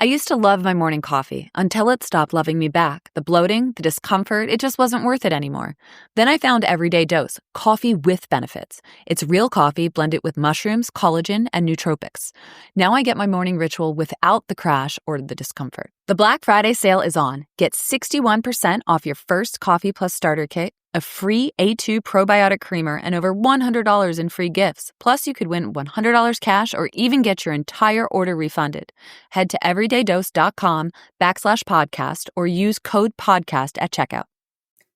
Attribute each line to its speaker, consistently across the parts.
Speaker 1: I used to love my morning coffee until it stopped loving me back. The bloating, the discomfort, it just wasn't worth it anymore. Then I found Everyday Dose, coffee with benefits. It's real coffee blended with mushrooms, collagen, and nootropics. Now I get my morning ritual without the crash or the discomfort. The Black Friday sale is on. Get 61% off your first Coffee Plus starter kit, a free A2 probiotic creamer, and over $100 in free gifts. Plus, you could win $100 cash or even get your entire order refunded. Head to everydayDose.com/podcast or use code podcast at checkout.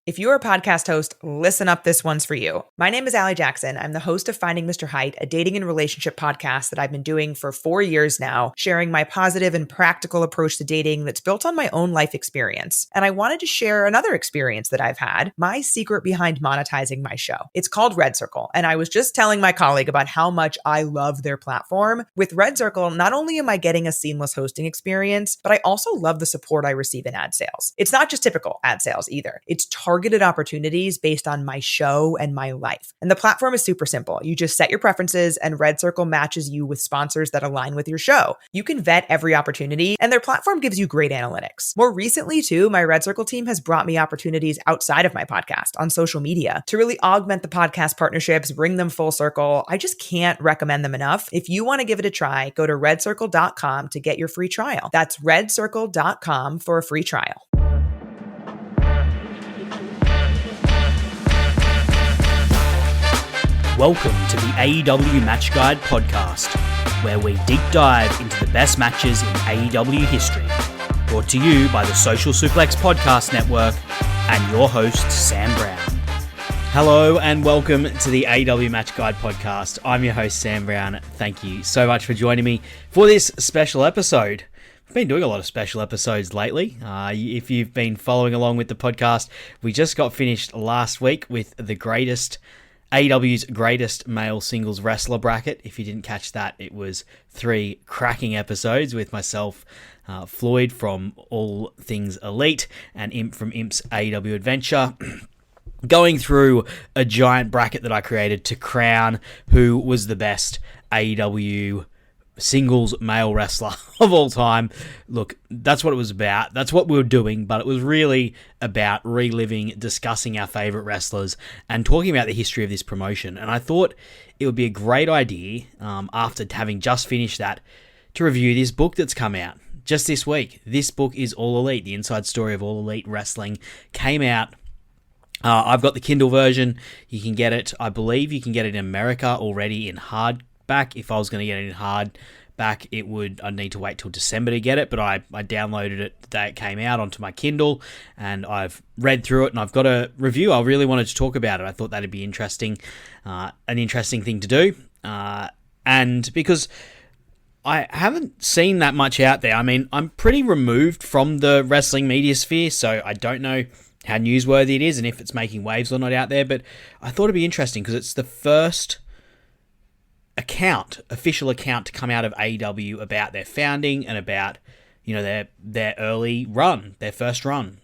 Speaker 2: If you're a podcast host, listen up, this one's for you. My name is Allie Jackson. I'm the host of Finding Mr. Height, a dating and relationship podcast that I've been doing for 4 years now, sharing my positive and practical approach to dating that's built on my own life experience. And I wanted to share another experience that I've had, my secret behind monetizing my show. It's called Red Circle, and I was just telling my colleague about how much I love their platform. With Red Circle, not only am I getting a seamless hosting experience, but I also love the support I receive in ad sales. It's not just typical ad sales either. It's targeted opportunities based on my show and my life. And the platform is super simple. You just set your preferences and Red Circle matches you with sponsors that align with your show. You can vet every opportunity and their platform gives you great analytics. More recently too, my Red Circle team has brought me opportunities outside of my podcast on social media to really augment the podcast partnerships, bring them full circle. I just can't recommend them enough. If you want to give it a try, go to redcircle.com to get your free trial. That's redcircle.com for a free trial.
Speaker 3: Welcome to the AEW Match Guide podcast, where we deep dive into the best matches in AEW history. Brought to you by the Social Suplex Podcast Network and your host, Sam Brown. Hello and welcome to the AEW Match Guide podcast. I'm your host, Sam Brown. Thank you so much for joining me for this special episode. We've been doing a lot of special episodes lately. If you've been following along with the podcast, we just got finished last week with AEW's greatest male singles wrestler bracket. If you didn't catch that, it was 3 cracking episodes with myself, Floyd from All Things Elite, and Imp from Imp's AEW Adventure, going through a giant bracket that I created to crown who was the best AEW singles male wrestler of all time. Look, that's what it was about. That's what we were doing, but it was really about reliving, discussing our favorite wrestlers, and talking about the history of this promotion. And I thought it would be a great idea, after having just finished that, to review this book that's come out just this week. This book is All Elite, the Inside Story of All Elite Wrestling. Came out. I've got the Kindle version. You can get it, I believe you can get it in America already in hardback. If I was going to get it in hardback, I'd need to wait till December to get it, but I downloaded it the day it came out onto my Kindle, and I've read through it, and I've got a review. I really wanted to talk about it. I thought that'd be interesting, an interesting thing to do, and because I haven't seen that much out there. I mean, I'm pretty removed from the wrestling media sphere, so I don't know how newsworthy it is and if it's making waves or not out there, but I thought it'd be interesting because it's the first official account to come out of AEW about their founding and about, their early run, their first run.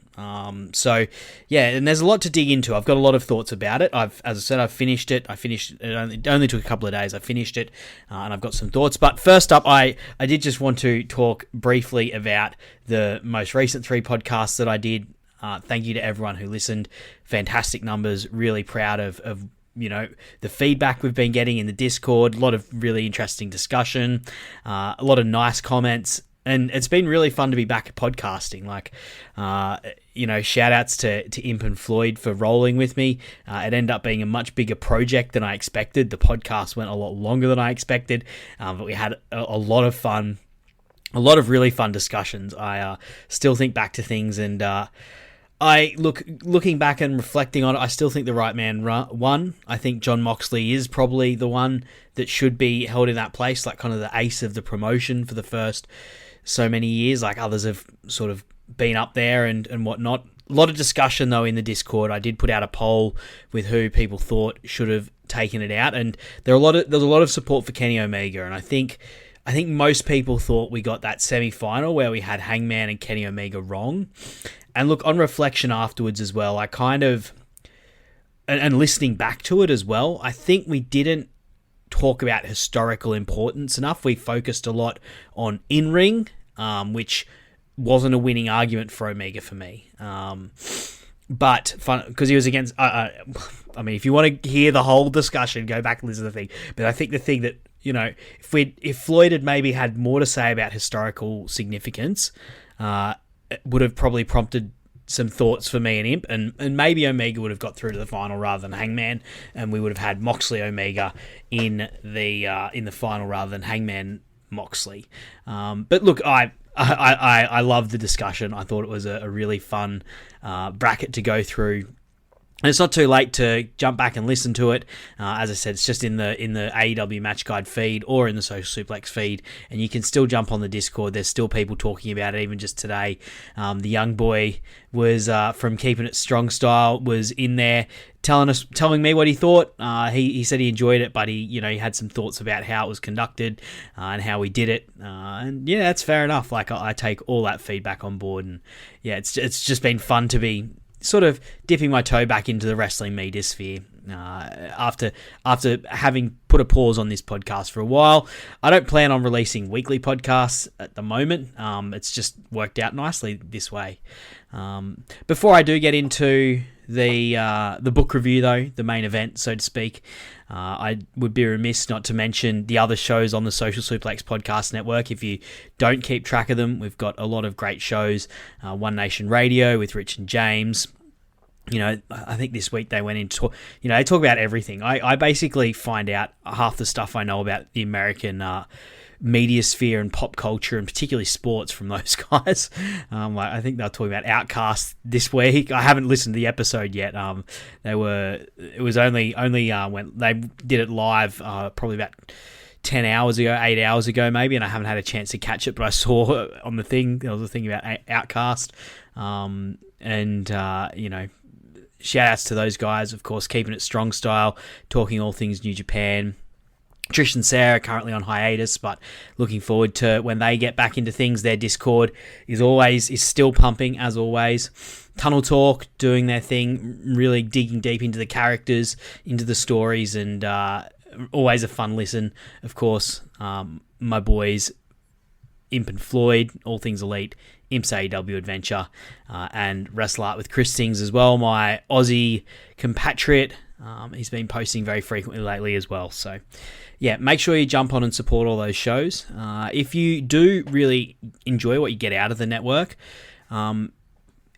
Speaker 3: So yeah, and there's a lot to dig into. I've got a lot of thoughts about it. As I said, I've finished it. It only took a couple of days. I finished it, and I've got some thoughts. But first up, I did just want to talk briefly about the most recent 3 podcasts that I did. Thank you to everyone who listened. Fantastic numbers. Really proud of the feedback we've been getting in the Discord. A lot of really interesting discussion, a lot of nice comments, and it's been really fun to be back at podcasting. Shout outs to Imp and Floyd for rolling with me. It ended up being a much bigger project than I expected. The podcast went a lot longer than I expected, but we had a lot of fun, a lot of really fun discussions. I still think back to things, and looking back and reflecting on it, I still think the right man won. I think Jon Moxley is probably the one that should be held in that place, like kind of the ace of the promotion for the first so many years. Like others have sort of been up there and whatnot. A lot of discussion though in the Discord. I did put out a poll with who people thought should have taken it out, and there's a lot of support for Kenny Omega, and I think most people thought we got that semi-final where we had Hangman and Kenny Omega wrong. And look, on reflection afterwards as well, I kind of, and listening back to it as well, I think we didn't talk about historical importance enough. We focused a lot on in-ring, which wasn't a winning argument for Omega for me. But fun because he was against. I mean, if you want to hear the whole discussion, go back and listen to the thing. But I think the thing that, if Floyd had maybe had more to say about historical significance, it would have probably prompted some thoughts for me and Imp, and maybe Omega would have got through to the final rather than Hangman, and we would have had Moxley Omega in the final rather than Hangman Moxley. But look, I love the discussion. I thought it was a really fun bracket to go through. And it's not too late to jump back and listen to it. As I said, it's just in the AEW Match Guide feed or in the Social Suplex feed, and you can still jump on the Discord. There's still people talking about it, even just today. The young boy was from Keeping It Strong Style was in there telling me what he thought. He said he enjoyed it, but he had some thoughts about how it was conducted and how we did it. And yeah, that's fair enough. Like I take all that feedback on board, and yeah, it's just been fun to be sort of dipping my toe back into the wrestling media after having put a pause on this podcast for a while. I don't plan on releasing weekly podcasts at the moment. It's just worked out nicely this way. Before I do get into the book review, though, the main event, so to speak, I would be remiss not to mention the other shows on the Social Suplex Podcast Network. If you don't keep track of them, we've got a lot of great shows. One Nation Radio with Rich and James. I think this week they went into, they talk about everything. I basically find out half the stuff I know about the American media sphere and pop culture, and particularly sports, from those guys. I think they're talking about Outcast this week. I haven't listened to the episode yet. It was only when they did it live, probably about 8 hours ago maybe, and I haven't had a chance to catch it, but I saw on the thing, there was a thing about Outcast, shout outs to those guys, of course, Keeping It Strong Style, talking all things New Japan. Trish and Sarah currently on hiatus, but looking forward to when they get back into things. Their Discord is still pumping, as always. Tunnel Talk doing their thing, really digging deep into the characters, into the stories, and always a fun listen. Of course, my boys Imp and Floyd, all things elite, Imp's AEW Adventure, and Wrestle Art with Chris Things as well, my Aussie compatriot. He's been posting very frequently lately as well. So, yeah, make sure you jump on and support all those shows. If you do really enjoy what you get out of the network,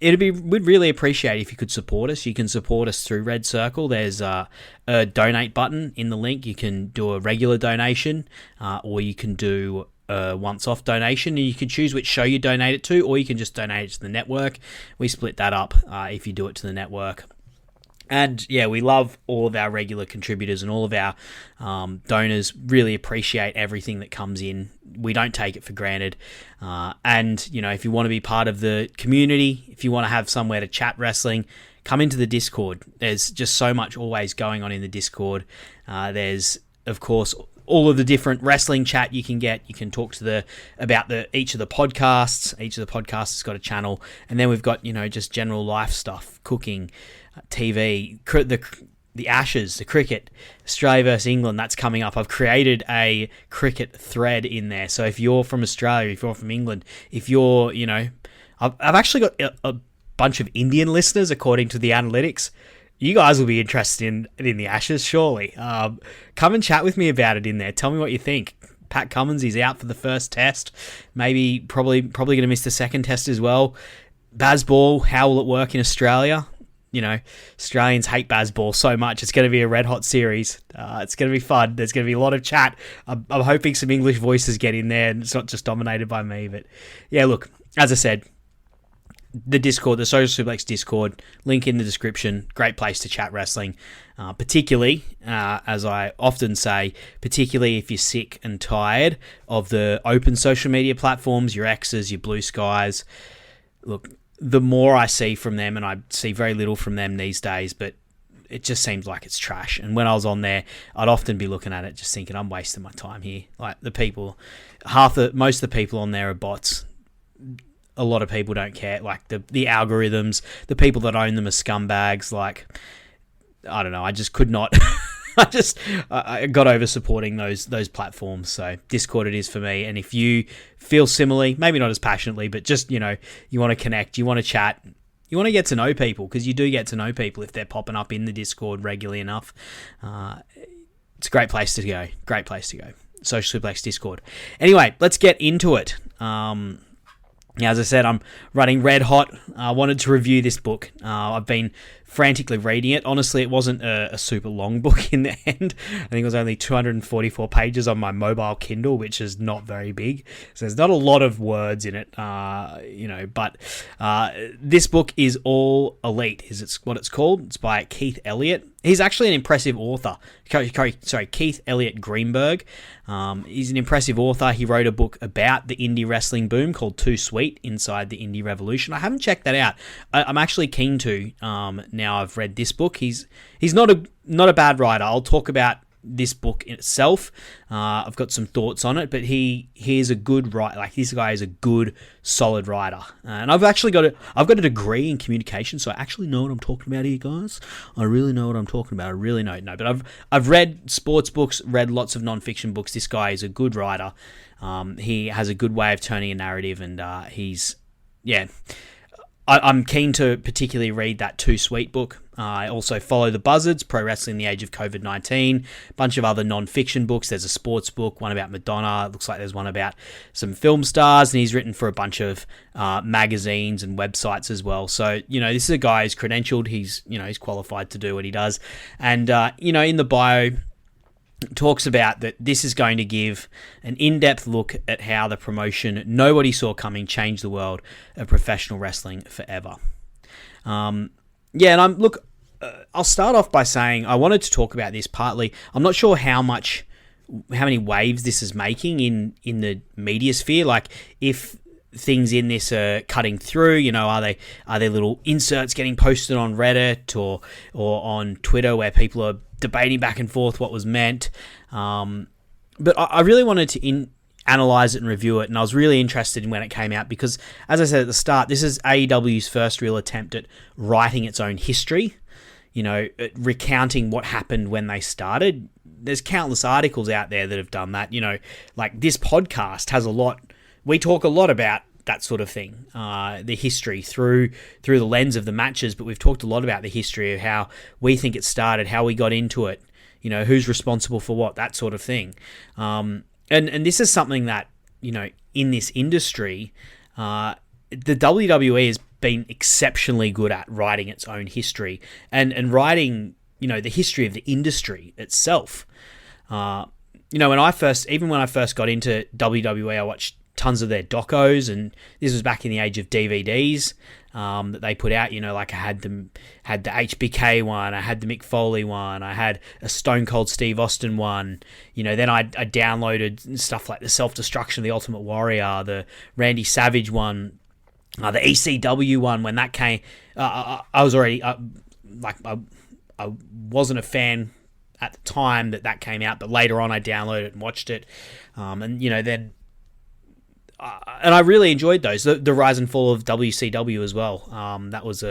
Speaker 3: we'd really appreciate if you could support us. You can support us through Red Circle. There's a donate button in the link. You can do a regular donation, or you can do a once-off donation, and you can choose which show you donate it to, or you can just donate it to the network. We split that up if you do it to the network. And yeah, we love all of our regular contributors and all of our donors. Really appreciate everything that comes in. We don't take it for granted. And, if you want to be part of the community, if you want to have somewhere to chat wrestling, come into the Discord. There's just so much always going on in the Discord. There's, of course, all of the different wrestling chat you can get. You can talk to about each of the podcasts. Each of the podcasts has got a channel. And then we've got, just general life stuff, cooking, TV, the Ashes, the cricket, Australia versus England, that's coming up. I've created a cricket thread in there. So if you're from Australia, if you're from England, if you're, I've actually got a bunch of Indian listeners according to the analytics. You guys will be interested in the Ashes, surely. Come and chat with me about it in there. Tell me what you think. Pat Cummins is out for the first test. Probably going to miss the second test as well. Bazball, how will it work in Australia? Australians hate Bazball so much. It's going to be a red hot series. It's going to be fun. There's going to be a lot of chat. I'm hoping some English voices get in there and it's not just dominated by me. But yeah, look, as I said, the Discord, the Social Suplex Discord, link in the description. Great place to chat wrestling. Particularly, as I often say, particularly if you're sick and tired of the open social media platforms, your X's, your Blue Skies. Look, the more I see from them, and I see very little from them these days, but it just seems like it's trash. And when I was on there, I'd often be looking at it just thinking, I'm wasting my time here. Like most of the people on there are bots. A lot of people don't care. Like the algorithms, the people that own them are scumbags. Like, I don't know. I just could not I got over supporting those platforms. So Discord it is for me. And if you feel similarly, maybe not as passionately, but just, you want to connect, you want to chat, you want to get to know people, because you do get to know people if they're popping up in the Discord regularly enough. It's a great place to go. Great place to go. Social Suplex Discord. Anyway, let's get into it. As I said, I'm running red hot. I wanted to review this book. I've been frantically reading it. Honestly, it wasn't a super long book in the end. I think it was only 244 pages on my mobile Kindle, which is not very big. So there's not a lot of words in it, but this book is all elite, is what it's called. It's by Keith Elliott. He's actually an impressive author. Keith Elliott Greenberg. He's an impressive author. He wrote a book about the indie wrestling boom called Too Sweet, Inside the Indie Revolution. I haven't checked that out. I'm actually keen to. Now I've read this book. He's not a bad writer. I'll talk about this book in itself. I've got some thoughts on it, but he is a good writer. Like, this guy is a good, solid writer. And I've got a degree in communication, so I actually know what I'm talking about here, guys. I really know what I'm talking about. I really know. No, but I've read sports books, read lots of non-fiction books. This guy is a good writer. He has a good way of turning a narrative, and I'm keen to particularly read that Too Sweet book. I also follow the Buzzards, Pro Wrestling in the Age of COVID-19, a bunch of other non-fiction books. There's a sports book, one about Madonna. It looks like there's one about some film stars, and he's written for a bunch of magazines and websites as well. So, this is a guy who's credentialed. He's qualified to do what he does. And, in the bio, talks about that this is going to give an in-depth look at how the promotion nobody saw coming changed the world of professional wrestling forever. I'll start off by saying I wanted to talk about this partly. I'm not sure how many waves this is making in the media sphere. Like, if things in this are cutting through, are they little inserts getting posted on Reddit or on Twitter where people are debating back and forth what was meant. But I really wanted to analyze it and review it, and I was really interested in when it came out because, as I said at the start, this is AEW's first real attempt at writing its own history, recounting what happened when they started. There's countless articles out there that have done that, like this podcast has we talk a lot about that sort of thing, the history through the lens of the matches, but we've talked a lot about the history of how we think it started, how we got into it, who's responsible for what, that sort of thing. And this is something that, in this industry, the WWE has been exceptionally good at writing its own history and writing, the history of the industry itself. When I first got into WWE, I watched tons of their docos, and this was back in the age of DVDs that they put out. Like I had the HBK one, I had the Mick Foley one, I had a Stone Cold Steve Austin one. Then I downloaded stuff like the Self-Destruction of the Ultimate Warrior, the Randy Savage one, the ECW one. When that came, I was already I wasn't a fan at the time that came out, but later on I downloaded it and watched it, and I really enjoyed those. The rise and fall of WCW as well. That was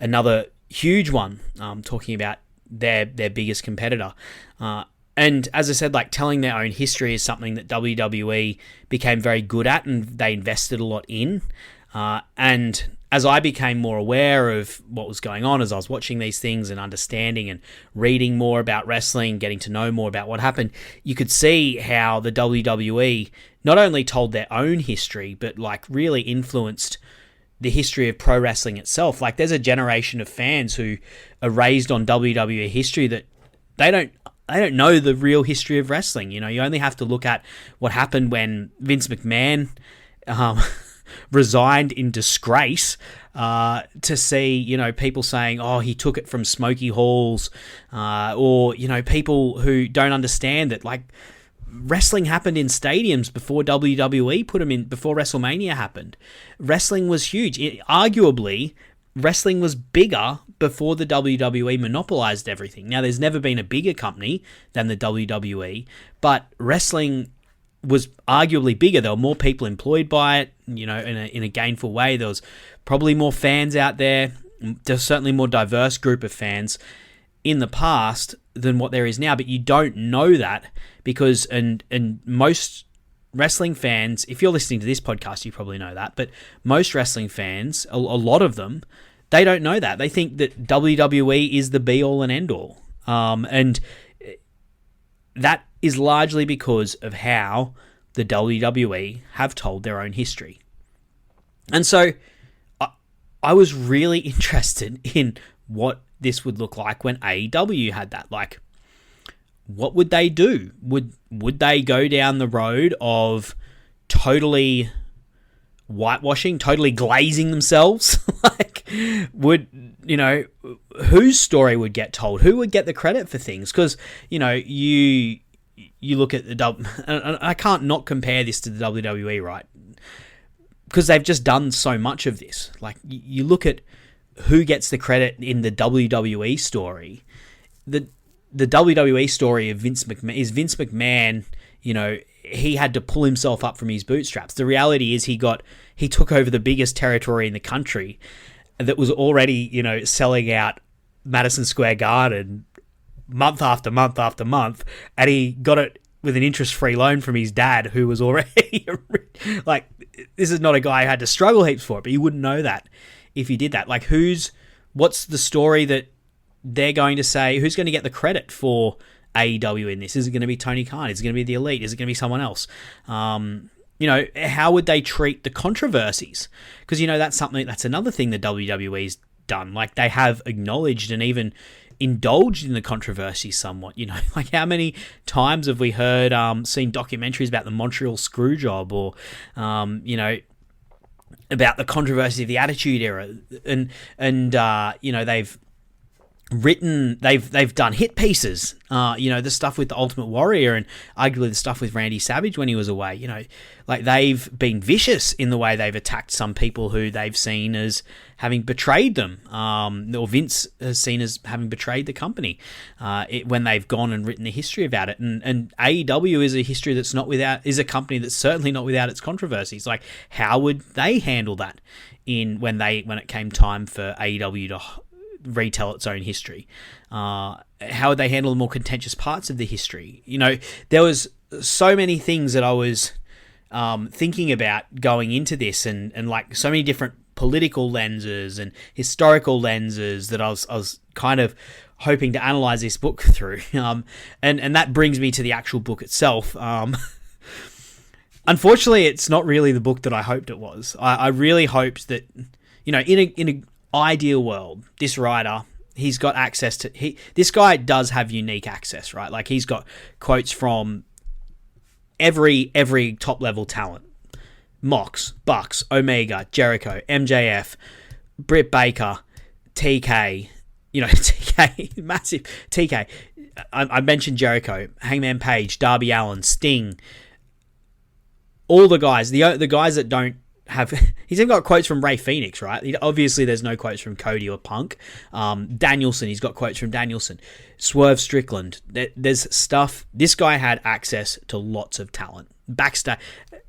Speaker 3: another huge one, talking about their biggest competitor. And as I said, like, telling their own history is something that WWE became very good at, and they invested a lot in. And as I became more aware of what was going on, as I was watching these things and understanding and reading more about wrestling, getting to know more about what happened, you could see how the WWE not only told their own history, but like really influenced the history of pro wrestling itself. Like, there's a generation of fans who are raised on WWE history that they don't know the real history of wrestling. You only have to look at what happened when Vince McMahon resigned in disgrace to see, people saying, oh, he took it from smoky halls, or, people who don't understand that, like, wrestling happened in stadiums before WWE put them in, before WrestleMania happened. Wrestling was huge. Arguably, wrestling was bigger before the WWE monopolized everything. Now, there's never been a bigger company than the WWE, but wrestling was arguably bigger. There were more people employed by it, in a gainful way. There was probably more fans out there. There's certainly more diverse group of fans. In the past, than what there is now, but you don't know that because, and most wrestling fans, if you're listening to this podcast, you probably know that, but most wrestling fans, a lot of them, they don't know that. They think that WWE is the be-all and end-all. And that is largely because of how the WWE have told their own history. And so I was really interested in what this would look like when AEW had that. Like, what would they do? Would they go down the road of totally whitewashing, totally glazing themselves? Like, whose story would get told? Who would get the credit for things? Because, you look at and I can't not compare this to the WWE, right? Because they've just done so much of this. Like, you look at who gets the credit in the WWE story. The WWE story of Vince McMahon, he had to pull himself up from his bootstraps. The reality is he took over the biggest territory in the country that was already, selling out Madison Square Garden month after month after month, and he got it with an interest-free loan from his dad, who was already like, this is not a guy who had to struggle heaps for it, but you wouldn't know that if he did that. Like, what's the story that they're going to say? Who's going to get the credit for AEW in this? Is it going to be Tony Khan? Is it going to be the Elite? Is it going to be someone else? How would they treat the controversies? Because, that's another thing the WWE's done. Like, they have acknowledged and even indulged in the controversy somewhat. Like, how many times have we heard, seen documentaries about the Montreal Screwjob, or, about the controversy of the Attitude Era, and they've done hit pieces, the stuff with the Ultimate Warrior, and arguably the stuff with Randy Savage when he was away. Like, they've been vicious in the way they've attacked some people who they've seen as having betrayed them, or Vince has seen as having betrayed the company, when they've gone and written the history about it. And AEW is a history is a company that's certainly not without its controversies. Like, how would they handle that when it came time for AEW to retell its own history? How would they handle the more contentious parts of the history? There was so many things that I was thinking about going into this, and like so many different political lenses and historical lenses that I was kind of hoping to analyze this book through. And that brings me to the actual book itself. Unfortunately, it's not really the book that I hoped it was. I really hoped that, in an ideal world, this writer, he's got access to... This guy does have unique access, right? Like, he's got quotes from every top-level talent. Mox, Bucks, Omega, Jericho, MJF, Britt Baker, TK, TK, massive TK. I mentioned Jericho, Hangman Page, Darby Allin, Sting, all the guys, the guys that don't have... He's even got quotes from Ray Phoenix, right? Obviously, there's no quotes from Cody or Punk. Danielson, he's got quotes from Danielson. Swerve Strickland. There's stuff... This guy had access to lots of talent. Backstage,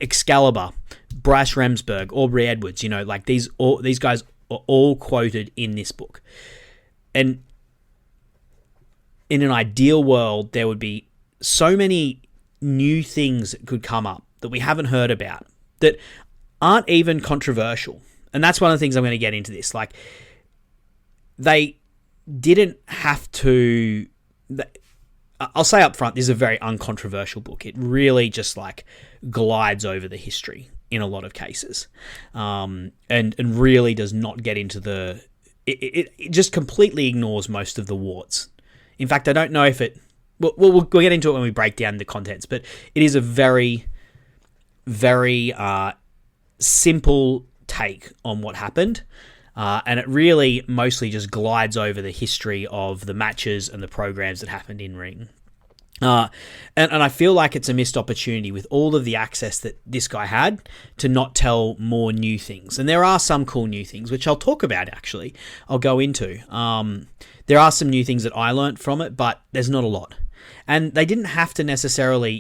Speaker 3: Excalibur, Bryce Remsburg, Aubrey Edwards, these guys are all quoted in this book. And in an ideal world, there would be so many new things that could come up that we haven't heard about, that aren't even controversial. And that's one of the things I'm going to get into this. Like, they didn't have to... I'll say up front, this is a very uncontroversial book. It really just glides over the history in a lot of cases, and really does not get into the... It just completely ignores most of the warts. In fact, I don't know if it... We'll get into it when we break down the contents, but it is a very, very simple take on what happened. And it really mostly just glides over the history of the matches and the programs that happened in ring. And I feel like it's a missed opportunity with all of the access that this guy had to not tell more new things. And there are some cool new things, which I'll talk about, actually. I'll go into. There are some new things that I learnt from it, but there's not a lot. And they didn't have to necessarily,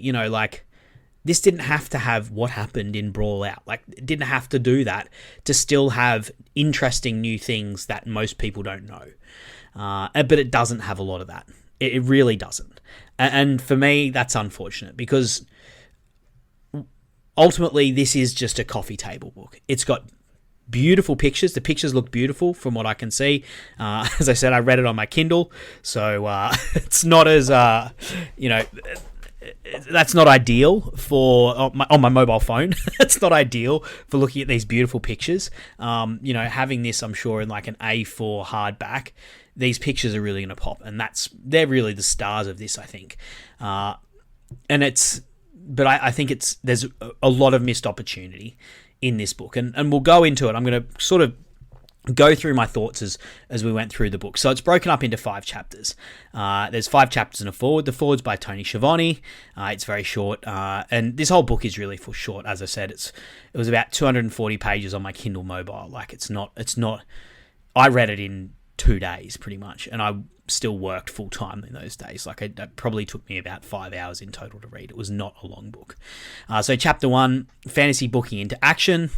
Speaker 3: this didn't have to have what happened in Brawl Out. It didn't have to do that to still have interesting new things that most people don't know. But it doesn't have a lot of that. It really doesn't. And for me, that's unfortunate because ultimately this is just a coffee table book. It's got beautiful pictures. The pictures look beautiful from what I can see. As I said, I read it on my Kindle, so it's not as, that's not ideal for on my mobile phone. It's not ideal for looking at these beautiful pictures. Having this, I'm sure, in like an A4 hardback, these pictures are really going to pop, and they're really the stars of this, I think. I think there's a lot of missed opportunity in this book, and we'll go into it. I'm going to sort of go through my thoughts as we went through the book. So it's broken up into 5 chapters. There's 5 chapters and a foreword. The foreword's by Tony Schiavone. It's very short, and this whole book is really for short. As I said, it was about 240 pages on my Kindle Mobile. Like it's not. I read it in 2 days pretty much, and I still worked full time in those days. Like it probably took me about 5 hours in total to read. It was not a long book. So chapter 1, fantasy booking into action.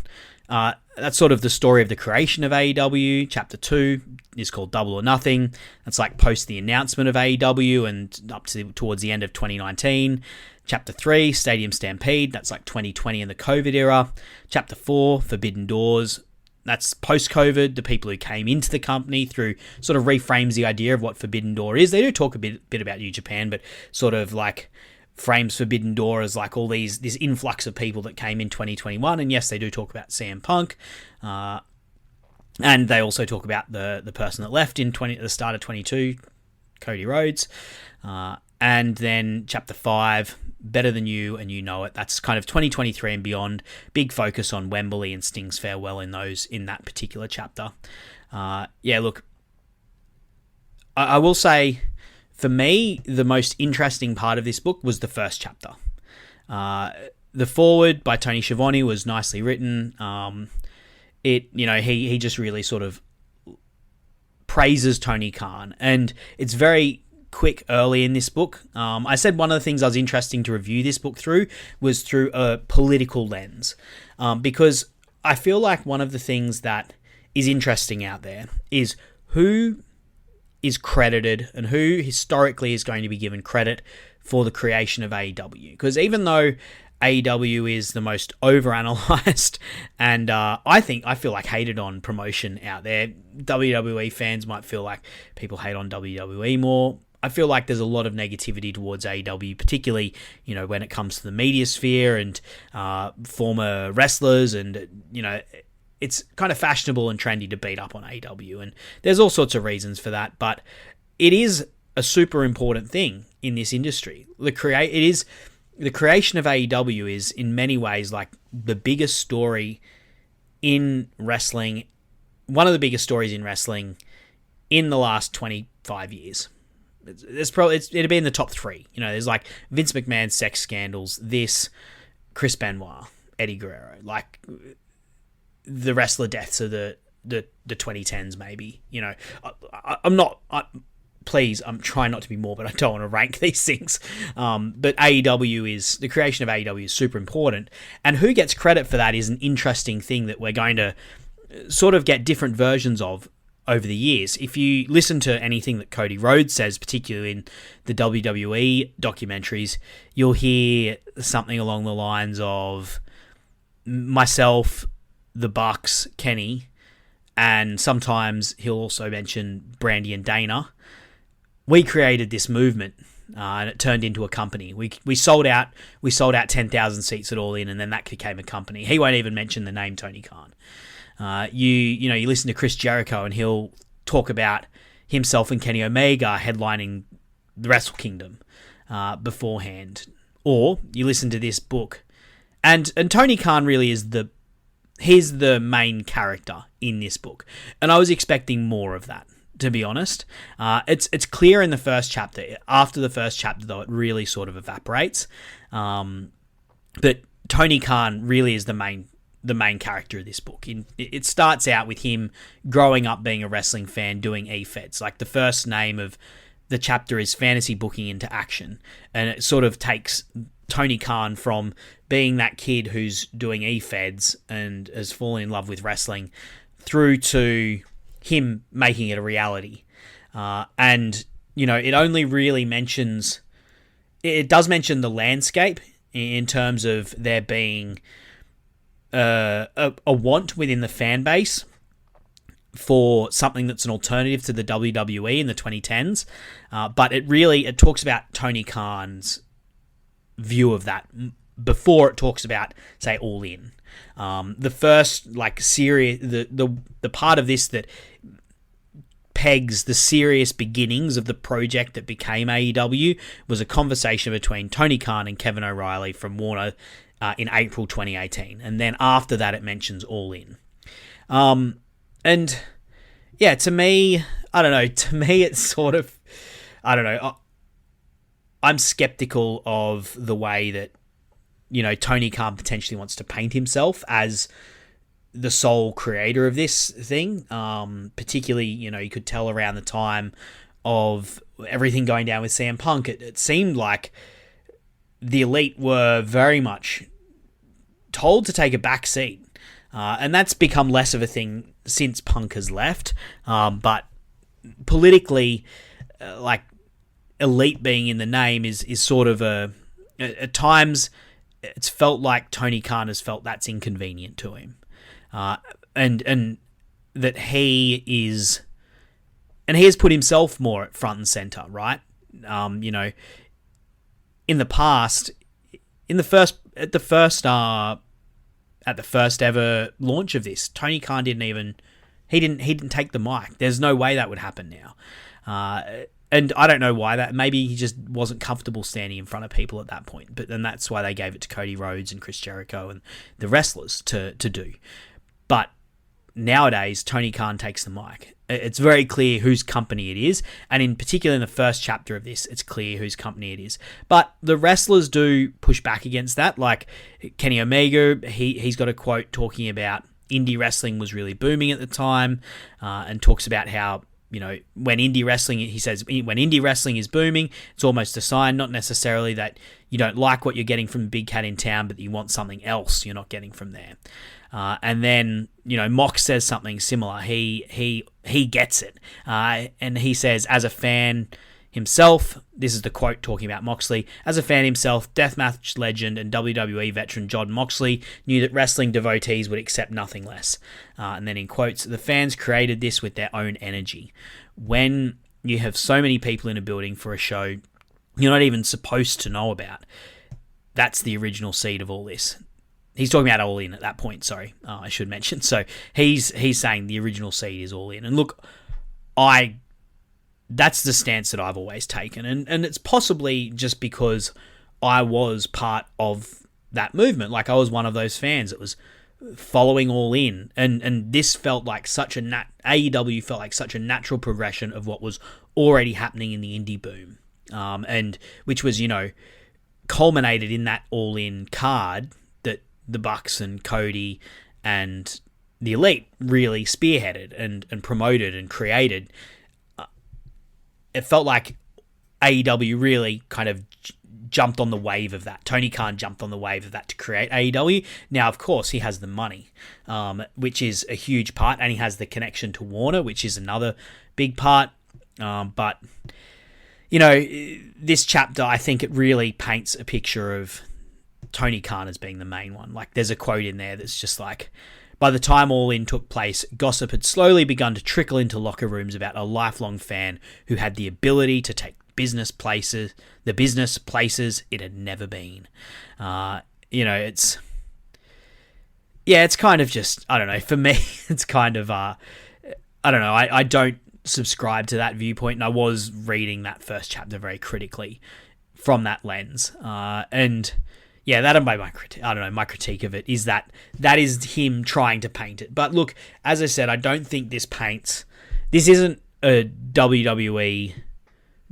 Speaker 3: That's sort of the story of the creation of AEW. Chapter 2 is called Double or Nothing. That's like post the announcement of AEW and up towards the end of 2019. Chapter 3, Stadium Stampede. That's like 2020 and the COVID era. Chapter 4, Forbidden Doors. That's post-COVID, the people who came into the company through sort of reframes the idea of what Forbidden Door is. They do talk a bit about New Japan, but sort of like frames Forbidden Door as like all this influx of people that came in 2021. And yes, they do talk about CM Punk. And they also talk about the person that left at the start of 22, Cody Rhodes. And then chapter 5, Better Than You and You Know It. That's kind of 2023 and beyond. Big focus on Wembley and Sting's farewell in that particular chapter. Look, I will say, for me, the most interesting part of this book was the first chapter. The foreword by Tony Schiavone was nicely written. He just really sort of praises Tony Khan, and it's very quick early in this book. I said one of the things I was interesting to review this book through was through a political lens, because I feel like one of the things that is interesting out there is who is credited and who historically is going to be given credit for the creation of AEW. Because even though AEW is the most overanalyzed and I feel like hated on promotion out there, WWE fans might feel like people hate on WWE more. I feel like there's a lot of negativity towards AEW, particularly, when it comes to the media sphere and former wrestlers, and, it's kind of fashionable and trendy to beat up on AEW, and there's all sorts of reasons for that, but it is a super important thing in this industry. The creation of AEW is in many ways like the biggest story in wrestling, one of the biggest stories in wrestling in the last 25 years. It'd be in the top 3. There's like Vince McMahon's sex scandals, Chris Benoit, Eddie Guerrero, like the wrestler deaths of the 2010s, maybe. I'm trying not to be morbid. I don't want to rank these things. But the creation of AEW is super important. And who gets credit for that is an interesting thing that we're going to sort of get different versions of over the years. If you listen to anything that Cody Rhodes says, particularly in the WWE documentaries, you'll hear something along the lines of myself, the Bucks, Kenny, and sometimes he'll also mention Brandy and Dana. We created this movement, and it turned into a company. We sold out 10,000 seats at All In, and then that became a company. He won't even mention the name Tony Khan. You listen to Chris Jericho, and he'll talk about himself and Kenny Omega headlining the Wrestle Kingdom beforehand. Or you listen to this book, and Tony Khan really is he's the main character in this book, and I was expecting more of that, to be honest. It's clear in the first chapter. After the first chapter, though, it really sort of evaporates. But Tony Khan really is the main character of this book. It starts out with him growing up being a wrestling fan, doing E-Feds. Like the first name of the chapter is Fantasy Booking into Action, and it sort of takes Tony Khan from being that kid who's doing E-Feds and has fallen in love with wrestling through to him making it a reality. And it only really mentions, it does mention the landscape in terms of there being a want within the fan base for something that's an alternative to the WWE in the 2010s. But it talks about Tony Khan's view of that before it talks about, say, All In. The first serious, the part of this that pegs the serious beginnings of the project that became AEW was a conversation between Tony Khan and Kevin O'Reilly from Warner in April 2018. And then after that, it mentions All In. And yeah, to me, I don't know. To me, it's sort of, I don't know. I'm skeptical of the way that, Tony Khan potentially wants to paint himself as the sole creator of this thing. Particularly, you could tell around the time of everything going down with CM Punk, it seemed like the Elite were very much told to take a back seat. And that's become less of a thing since Punk has left. But politically, Elite being in the name is sort of at times it's felt like Tony Khan has felt that's inconvenient to him. And that he has put himself more at front and center, right? In the past, at the first ever launch of this, Tony Khan didn't take the mic. There's no way that would happen now. And I don't know why that. Maybe he just wasn't comfortable standing in front of people at that point. But then that's why they gave it to Cody Rhodes and Chris Jericho and the wrestlers to do. But nowadays, Tony Khan takes the mic. It's very clear whose company it is. And in particular, in the first chapter of this, it's clear whose company it is. But the wrestlers do push back against that. Like Kenny Omega, he's got a quote talking about indie wrestling was really booming at the time, and talks about how, when indie wrestling, he says, when indie wrestling is booming, it's almost a sign, not necessarily that you don't like what you're getting from the big cat in town, but you want something else you're not getting from there. And then, Mox says something similar. He gets it. And he says, as a fan himself, this is the quote talking about Moxley, as a fan himself, deathmatch legend and WWE veteran Jon Moxley knew that wrestling devotees would accept nothing less. And then in quotes, the fans created this with their own energy. When you have so many people in a building for a show you're not even supposed to know about, that's the original seed of all this. He's talking about All In at that point, sorry, I should mention. So he's saying the original seed is All In. And look, that's the stance that I've always taken. And it's possibly just because I was part of that movement. Like I was one of those fans that was following All In. And this felt like AEW felt like such a natural progression of what was already happening in the indie boom. And which was, culminated in that All In card that the Bucks and Cody and the Elite really spearheaded and promoted and created. It felt like AEW really kind of jumped on the wave of that. Tony Khan jumped on the wave of that to create AEW. Now, of course, he has the money, which is a huge part, and he has the connection to Warner, which is another big part. But, this chapter, I think it really paints a picture of Tony Khan as being the main one. Like, there's a quote in there that's just like, by the time All In took place, gossip had slowly begun to trickle into locker rooms about a lifelong fan who had the ability to take the business places it had never been. It's kind of just, I don't know, for me, it's kind of, I don't know, I don't subscribe to that viewpoint, and I was reading that first chapter very critically from that lens. And yeah, that'll be my critique of it is that is him trying to paint it. But look, as I said, I don't think this isn't a WWE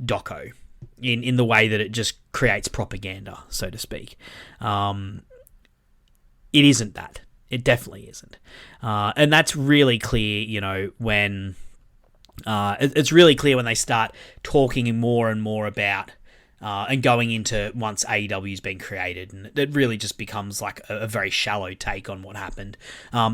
Speaker 3: doco in the way that it just creates propaganda, so to speak. It isn't that. It definitely isn't. And that's really clear, when it's really clear when they start talking more and more about and going into once AEW's been created, and it really just becomes like a very shallow take on what happened.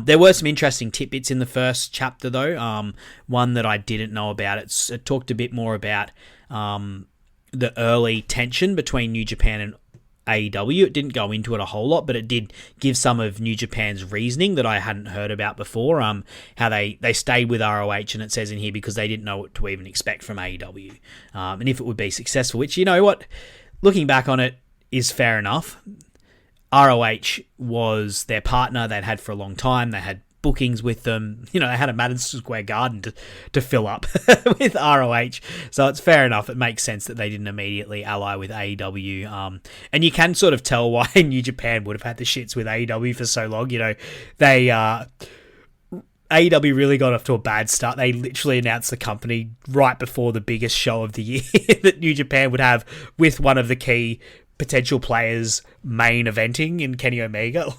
Speaker 3: There were some interesting tidbits in the first chapter, though. One that I didn't know about, it talked a bit more about the early tension between New Japan and AEW. It didn't go into it a whole lot, but it did give some of New Japan's reasoning that I hadn't heard about before. How they stayed with ROH, and it says in here because they didn't know what to even expect from AEW, and if it would be successful. Which, you know what, looking back on it, is fair enough. ROH was their partner they'd had for a long time. They had bookings with them. You know, they had a Madison Square Garden to fill up with ROH. So it's fair enough. It makes sense that they didn't immediately ally with AEW. And you can sort of tell why New Japan would have had the shits with AEW for so long. You know, AEW really got off to a bad start. They literally announced the company right before the biggest show of the year that New Japan would have, with one of the key potential players main eventing in Kenny Omega.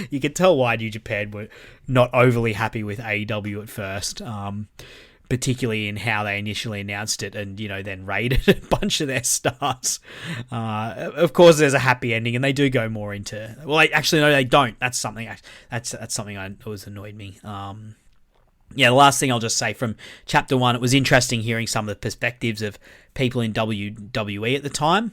Speaker 3: You can tell why New Japan were not overly happy with AEW at first, particularly in how they initially announced it and, you know, then raided a bunch of their stars. Of course, there's a happy ending, and they do go more into... Well, actually, no, they don't. That's something that always annoyed me. Yeah, the last thing I'll just say from Chapter 1, it was interesting hearing some of the perspectives of people in WWE at the time.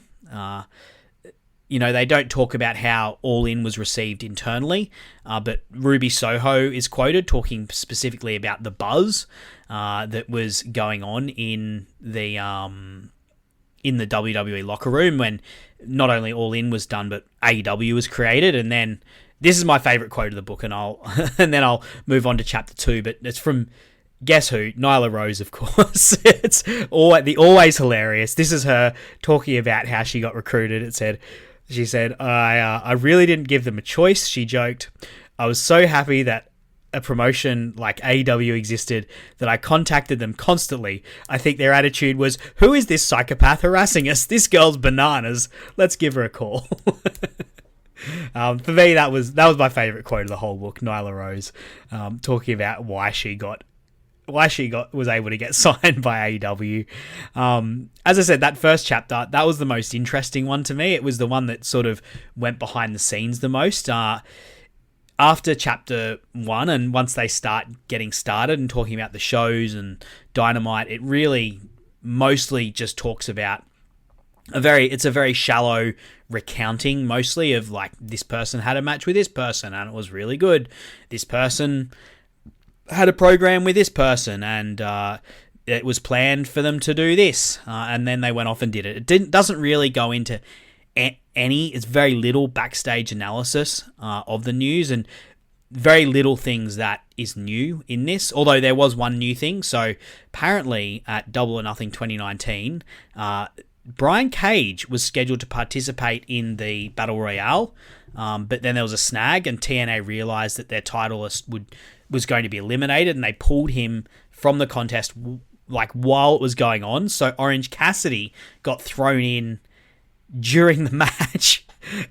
Speaker 3: You know, they don't talk about how All In was received internally, but Ruby Soho is quoted talking specifically about the buzz that was going on in the WWE locker room when not only All In was done, but AEW was created. And then this is my favorite quote of the book, and then I'll move on to Chapter 2. But it's from, guess who? Nyla Rose, of course. It's always hilarious. This is her talking about how she got recruited. She said, I really didn't give them a choice. She joked, I was so happy that a promotion like AEW existed that I contacted them constantly. I think their attitude was, who is this psychopath harassing us? This girl's bananas. Let's give her a call. For me, that was my favorite quote of the whole book. Nyla Rose talking about why she was able to get signed by AEW. As I said, that first chapter, that was the most interesting one to me. It was the one that sort of went behind the scenes the most. After Chapter 1, and once they start getting started and talking about the shows and Dynamite, it really mostly just talks about it's a very shallow recounting, mostly, of like, this person had a match with this person and it was really good. This person had a program with this person and it was planned for them to do this, and then they went off and did it. It doesn't really go into it's very little backstage analysis of the news, and very little things that is new in this, although there was one new thing. So apparently at Double or Nothing 2019, Brian Cage was scheduled to participate in the Battle Royale, but then there was a snag, and TNA realized that their titleist was going to be eliminated, and they pulled him from the contest like while it was going on. So Orange Cassidy got thrown in during the match,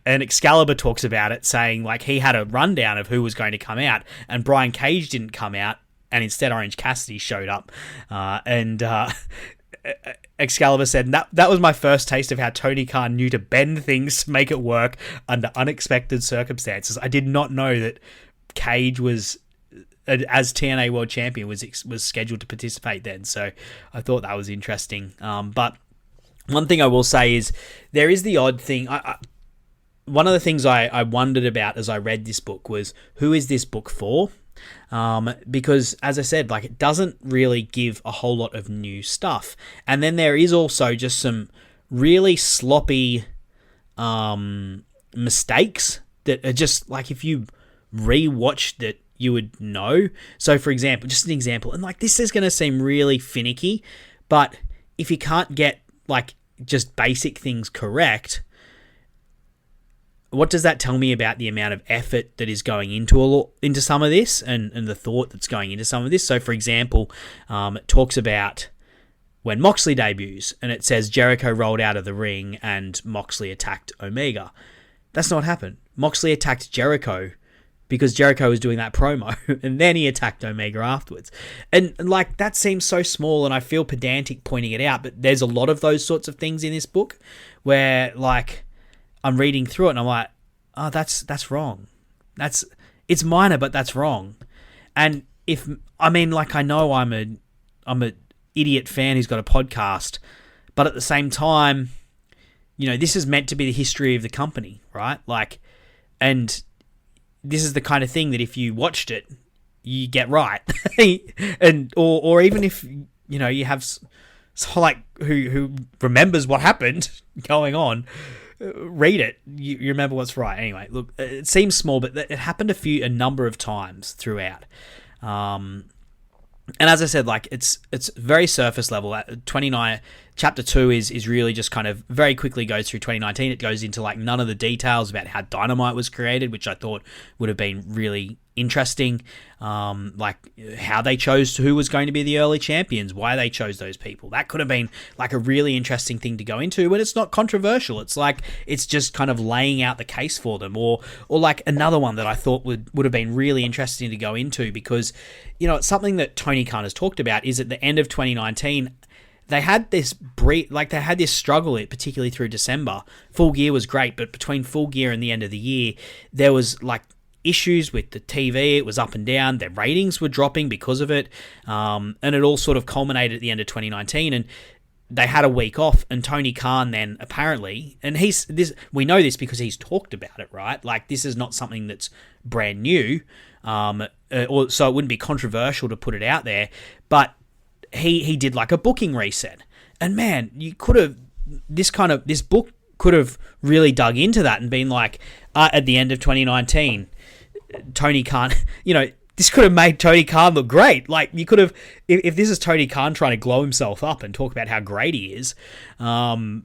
Speaker 3: and Excalibur talks about it, saying like he had a rundown of who was going to come out, and Brian Cage didn't come out, and instead Orange Cassidy showed up, and Excalibur said, that was my first taste of how Tony Khan knew to bend things to make it work under unexpected circumstances. I did not know that Cage was, as TNA World Champion, was scheduled to participate then. So I thought that was interesting. But one thing I will say is there is the odd thing. One of the things I wondered about as I read this book was, who is this book for? Because, as I said, like, it doesn't really give a whole lot of new stuff. And then there is also just some really sloppy mistakes that are just, like, if you rewatched it, you would know. So, for example, just an example, and like, this is going to seem really finicky, but if you can't get like just basic things correct, what does that tell me about the amount of effort that is going into some of this, and the thought that's going into some of this? So, for example, it talks about when Moxley debuts, and it says Jericho rolled out of the ring and Moxley attacked Omega. That's not what happened. Moxley attacked Jericho because Jericho was doing that promo, and then he attacked Omega afterwards. And like, that seems so small, and I feel pedantic pointing it out, but there's a lot of those sorts of things in this book where, like, I'm reading through it and I'm like, oh, that's wrong. It's minor, but that's wrong. And I know I'm a idiot fan who's got a podcast. But at the same time, this is meant to be the history of the company, right? Like, and this is the kind of thing that if you watched it, you get right. And or even if you have like who remembers what happened going on, read it. You remember what's right. Anyway, look, it seems small, but it happened a number of times throughout. And as I said, like it's very surface level. 29 chapter 2 is really just kind of very quickly goes through 2019. It goes into like none of the details about how Dynamite was created, which I thought would have been really interesting. Like how they chose who was going to be the early champions, why they chose those people. That could have been like a really interesting thing to go into, but it's not controversial. It's like it's just kind of laying out the case for them, or like another one that I thought would have been really interesting to go into, because it's something that Tony Khan has talked about is at the end of 2019. They had this struggle, particularly through December. Full Gear was great, but between Full Gear and the end of the year, there was like issues with the TV. It was up and down. Their ratings were dropping because of it, and it all sort of culminated at the end of 2019. And they had a week off. And Tony Khan then apparently, and we know this because he's talked about it, right? Like this is not something that's brand new, so it wouldn't be controversial to put it out there, but. He did like a booking reset, and man, you could have this book could have really dug into that and been like, at the end of 2019, Tony Khan, this could have made Tony Khan look great. Like you could have, if this is Tony Khan trying to glow himself up and talk about how great he is,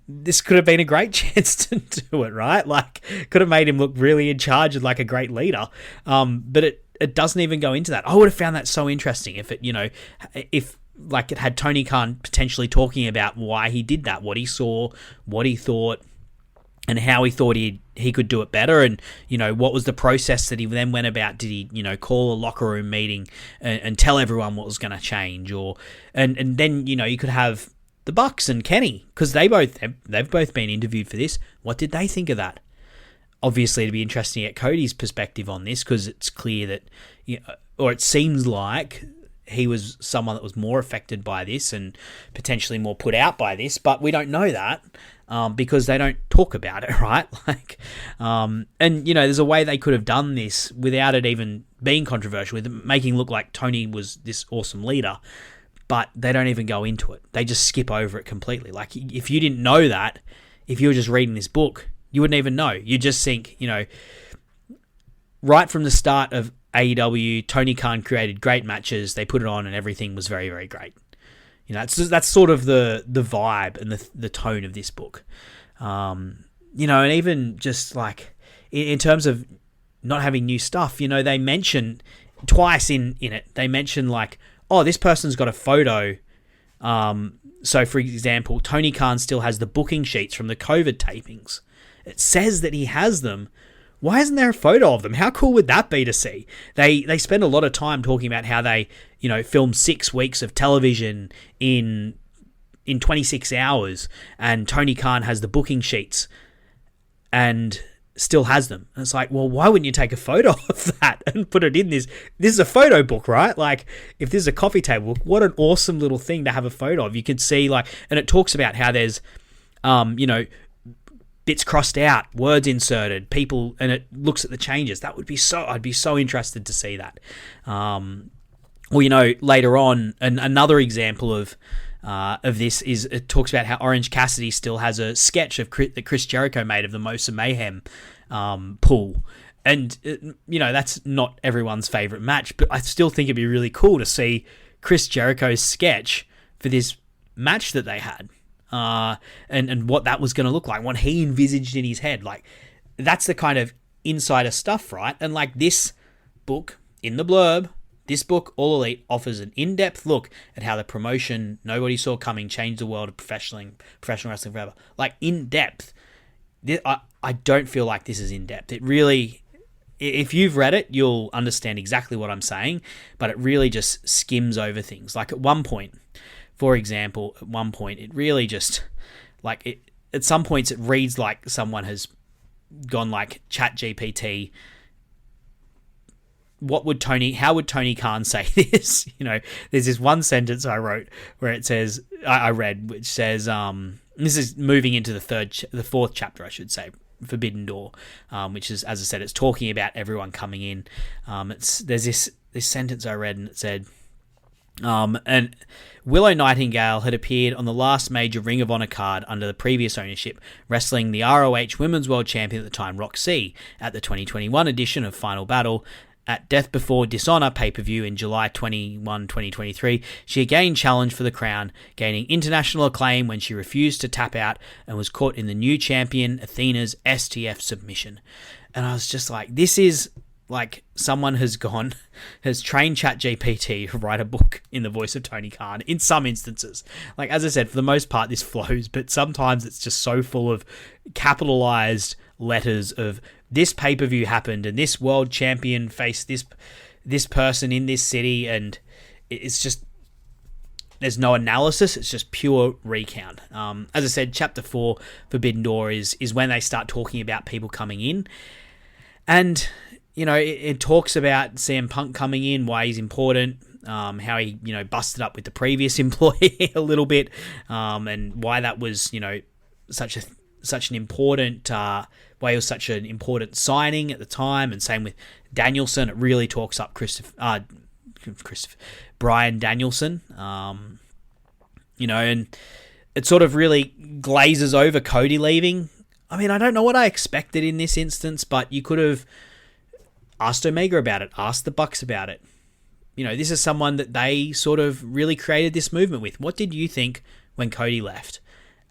Speaker 3: this could have been a great chance to do it, right? Like could have made him look really in charge and like a great leader. But it doesn't even go into that. I would have found that so interesting if if like it had Tony Khan potentially talking about why he did that, what he saw, what he thought, and how he thought he could do it better, and what was the process that he then went about. Did he call a locker room meeting and tell everyone what was going to change, and then you could have the Bucks and Kenny, because they've both been interviewed for this. What did they think of that? Obviously, it'd be interesting to get Cody's perspective on this, because it's clear that or it seems like he was someone that was more affected by this and potentially more put out by this, but we don't know that because they don't talk about it, right? Like, and there's a way they could have done this without it even being controversial, with making look like Tony was this awesome leader, but they don't even go into it. They just skip over it completely. Like, if you didn't know that, if you were just reading this book, you wouldn't even know. You just think, right from the start of AEW, Tony Khan created great matches. They put it on, and everything was very, very great. That's sort of the vibe and the tone of this book. And even just like in terms of not having new stuff, they mention twice in it. They mention like, oh, this person's got a photo. So for example, Tony Khan still has the booking sheets from the COVID tapings. It says that he has them. Why isn't there a photo of them? How cool would that be to see? They spend a lot of time talking about how they, filmed 6 weeks of television in 26 hours, and Tony Khan has the booking sheets and still has them. And it's like, well, why wouldn't you take a photo of that and put it in this? This is a photo book, right? Like, if this is a coffee table book, what an awesome little thing to have a photo of. You could see, like, and it talks about how there's, bits crossed out, words inserted, people, and it looks at the changes. That would be I'd be so interested to see that. Later on, another example of this is, it talks about how Orange Cassidy still has a sketch that Chris Jericho made of the Mosa Mayhem pool. And, that's not everyone's favorite match, but I still think it'd be really cool to see Chris Jericho's sketch for this match that they had. And what that was going to look like, what he envisaged in his head. Like, that's the kind of insider stuff, right? And like this book, in the blurb, this book, All Elite, offers an in-depth look at how the promotion nobody saw coming changed the world of professional wrestling forever. Like, in-depth. I don't feel like this is in-depth. It really, if you've read it, you'll understand exactly what I'm saying, but it really just skims over things. Like, at one point, for example, it really just, like, at some points it reads like someone has gone like ChatGPT, how would Tony Khan say this? There's this one sentence I wrote where it says, I read, which says, this is moving into the fourth chapter, I should say, Forbidden Door, which is, as I said, it's talking about everyone coming in. There's this sentence I read, and it said, and Willow Nightingale had appeared on the last major Ring of Honor card under the previous ownership, wrestling the ROH Women's World Champion at the time, Roxy, at the 2021 edition of Final Battle. At Death Before Dishonor pay-per-view in July 21, 2023, she again challenged for the crown, gaining international acclaim when she refused to tap out and was caught in the new champion Athena's STF submission. And I was just like, this is like someone has trained ChatGPT to write a book in the voice of Tony Khan in some instances. Like, as I said, for the most part, this flows, but sometimes it's just so full of capitalized letters of this pay-per-view happened and this world champion faced this person in this city, and it's just, there's no analysis, it's just pure recount. As I said, chapter 4, Forbidden Door, is when they start talking about people coming in, and it talks about CM Punk coming in, why he's important, how he busted up with the previous employee a little bit, and why that was such an important why it was such an important signing at the time, and same with Danielson. It really talks up Bryan Danielson, and it sort of really glazes over Cody leaving. I mean, I don't know what I expected in this instance, but you could have asked Omega about it, asked the Bucks about it. This is someone that they sort of really created this movement with. What did you think when Cody left?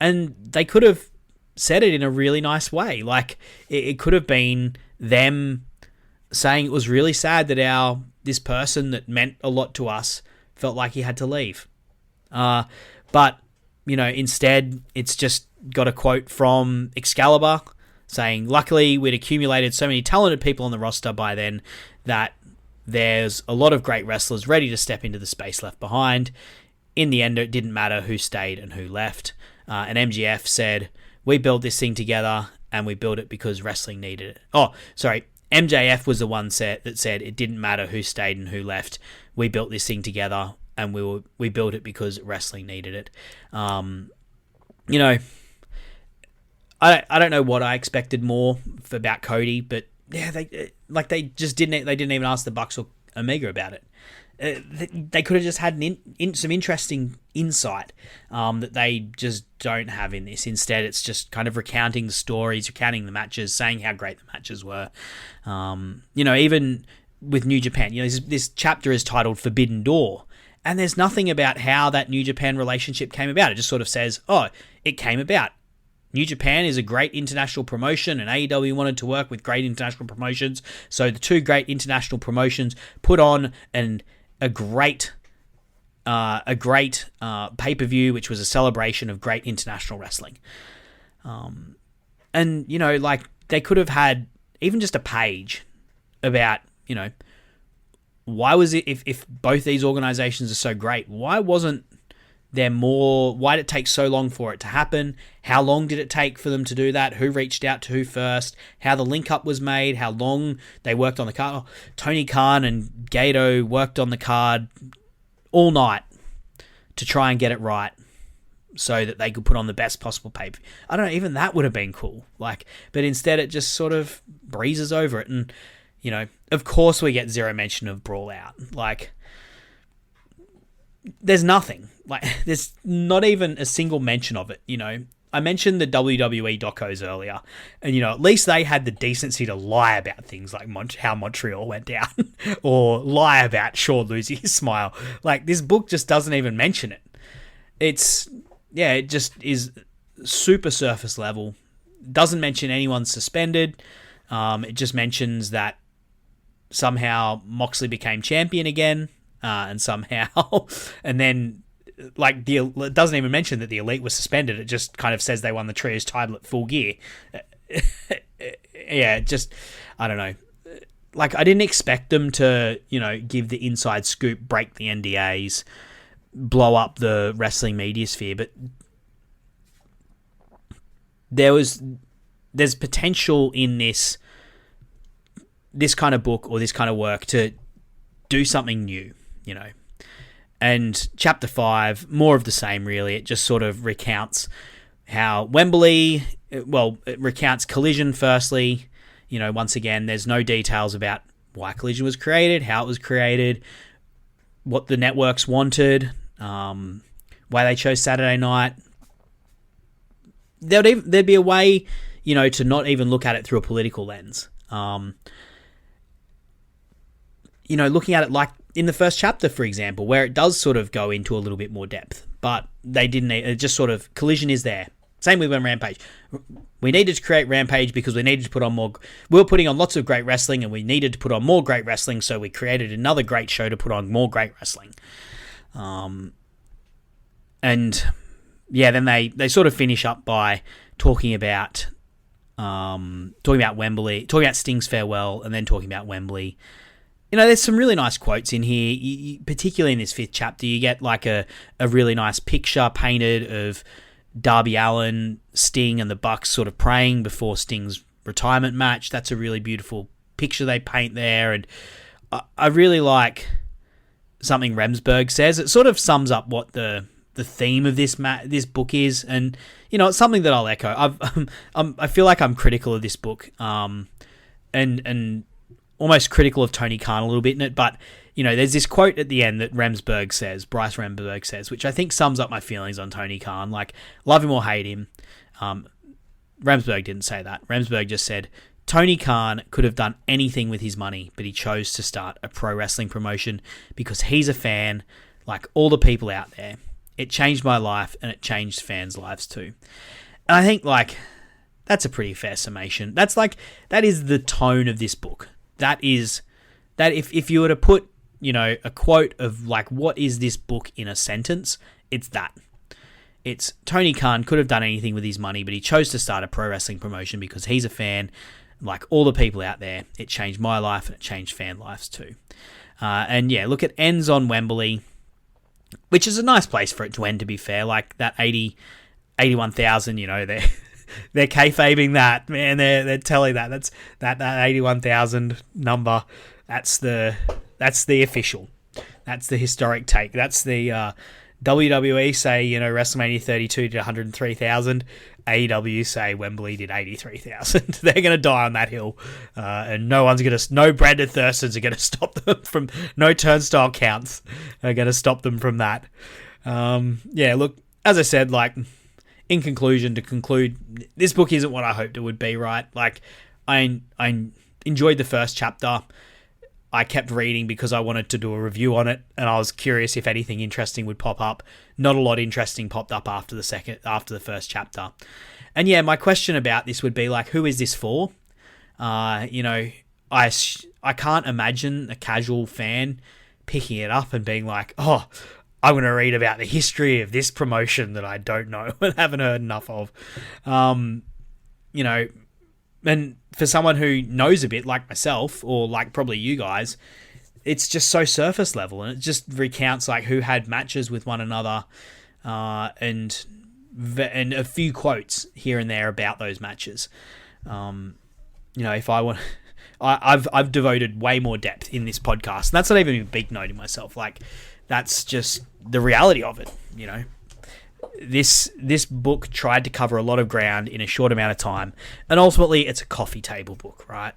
Speaker 3: And they could have said it in a really nice way. Like, it could have been them saying it was really sad that this person that meant a lot to us felt like he had to leave. But instead, it's just got a quote from Excalibur saying, luckily, we'd accumulated so many talented people on the roster by then that there's a lot of great wrestlers ready to step into the space left behind. In the end, it didn't matter who stayed and who left. And MGF said, we built this thing together, and we built it because wrestling needed it. Oh, sorry. MJF was the one that said it didn't matter who stayed and who left. We built this thing together, and we built it because wrestling needed it. I don't know what I expected more about Cody, but yeah, they didn't even ask the Bucks or Omega about it. They could have just had some interesting insight that they just don't have in this. Instead, it's just kind of recounting the stories, recounting the matches, saying how great the matches were. Even with New Japan, this chapter is titled Forbidden Door, and there's nothing about how that New Japan relationship came about. It just sort of says, oh, it came about. New Japan is a great international promotion, and AEW wanted to work with great international promotions, so the two great international promotions put on a great pay-per-view, which was a celebration of great international wrestling. And they could have had even just a page about, why was it, if both these organizations are so great, why wasn't there more? Why did it take so long for it to happen? How long did it take for them to do that? Who reached out to who first? How the link up was made? How long they worked on the card? Oh, Tony Khan and Gato worked on the card all night to try and get it right so that they could put on the best possible paper. I don't know, even that would have been cool. But instead it just sort of breezes over it. And, of course we get zero mention of Brawl Out. There's nothing. There's not even a single mention of it, I mentioned the WWE docos earlier, and, at least they had the decency to lie about things like how Montreal went down, or lie about Shaw losing his smile. This book just doesn't even mention it. It just is super surface level. Doesn't mention anyone suspended. It just mentions that somehow Moxley became champion again, and somehow, and then it doesn't even mention that the Elite was suspended. It just kind of says they won the Trios title at Full Gear. I don't know. I didn't expect them to, give the inside scoop, break the NDAs, blow up the wrestling media sphere, but there's potential in this this kind of book or this kind of work to do something new, And chapter 5, more of the same, really. It just sort of recounts how Wembley, it recounts Collision firstly. Once again, there's no details about why Collision was created, how it was created, what the networks wanted, why they chose Saturday night. There'd be a way, to not even look at it through a political lens. Looking at it like in the first chapter, for example, where it does sort of go into a little bit more depth, but they didn't. It just sort of, Collision is there. Same with Rampage. We needed to create Rampage because we needed to put on more. We were putting on lots of great wrestling, and we needed to put on more great wrestling, so we created another great show to put on more great wrestling. Then they sort of finish up by talking about Wembley, talking about Sting's farewell, and then talking about Wembley. There's some really nice quotes in here, particularly in this 5th chapter. You get like a really nice picture painted of Darby Allin, Sting, and the Bucks sort of praying before Sting's retirement match. That's a really beautiful picture they paint there, and I really like something Remsburg says. It sort of sums up what the theme of this book is, and it's something that I'll echo. I feel like I'm critical of this book, and almost critical of Tony Khan a little bit in it, but there's this quote at the end that Bryce Remsburg says, which I think sums up my feelings on Tony Khan. Like, love him or hate him. Remsburg didn't say that. Remsburg just said, Tony Khan could have done anything with his money, but he chose to start a pro wrestling promotion because he's a fan, like all the people out there. It changed my life, and it changed fans' lives too. And I think, that's a pretty fair summation. That is the tone of this book. That if you were to put, a quote of what is this book in a sentence, it's that. It's Tony Khan could have done anything with his money, but he chose to start a pro wrestling promotion because he's a fan, like all the people out there. It changed my life, and it changed fan lives too. It ends on Wembley, which is a nice place for it to end, to be fair. Like that 81,000, they're kayfabing that, man. They're telling that that 81,000 number. That's the official. That's the historic take. That's the WWE say WrestleMania 32 did 103,000. AEW say Wembley did 83,000. They're gonna die on that hill, and no Brandon Thurstons are gonna stop them from. No turnstile counts are gonna stop them from that. Look, as I said, in conclusion, to conclude, this book isn't what I hoped it would be, right? I enjoyed the first chapter. I kept reading because I wanted to do a review on it, and I was curious if anything interesting would pop up. Not a lot interesting popped up after the first chapter. And my question about this would be who is this for? I can't imagine a casual fan picking it up and being like, oh, I'm going to read about the history of this promotion that I don't know and haven't heard enough of. And for someone who knows a bit like myself, or probably you guys, it's just so surface level, and it just recounts who had matches with one another, and a few quotes here and there about those matches. If I want, I've devoted way more depth in this podcast, and that's not even a big note in myself. That's just the reality of it, This book tried to cover a lot of ground in a short amount of time, and ultimately it's a coffee table book, right?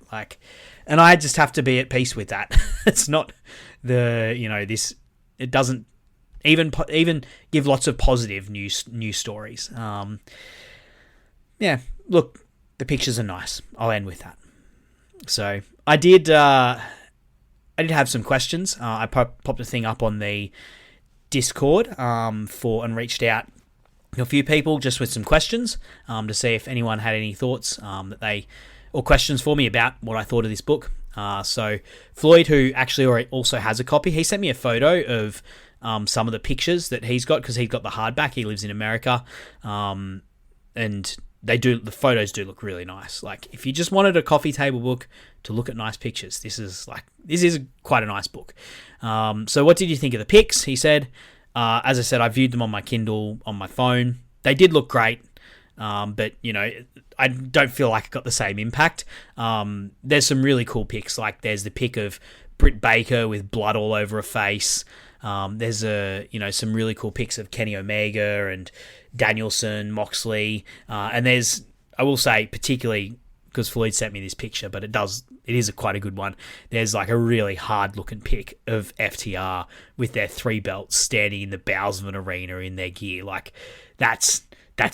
Speaker 3: And I just have to be at peace with that. It's not this. It doesn't even give lots of positive news stories. Look, the pictures are nice. I'll end with that. So I did have some questions. I popped a thing up on the Discord and reached out to a few people just with some questions to see if anyone had any thoughts or questions for me about what I thought of this book. So Floyd, who actually also has a copy, he sent me a photo of some of the pictures that he's got, because he's got the hardback. He lives in America, and the photos do look really nice. If you just wanted a coffee table book to look at nice pictures, this is quite a nice book. So what did you think of the pics? He said, as I said, I viewed them on my Kindle on my phone. They did look great. But, I don't feel like it got the same impact. There's some really cool pics. Like, there's the pic of Britt Baker with blood all over her face. There's some really cool pics of Kenny Omega and Danielson, Moxley. And there's, I will say, particularly because Floyd sent me this picture, but it is quite a good one. There's like a really hard looking pic of FTR with their 3 belts standing in the bowels of an arena in their gear. Like, that's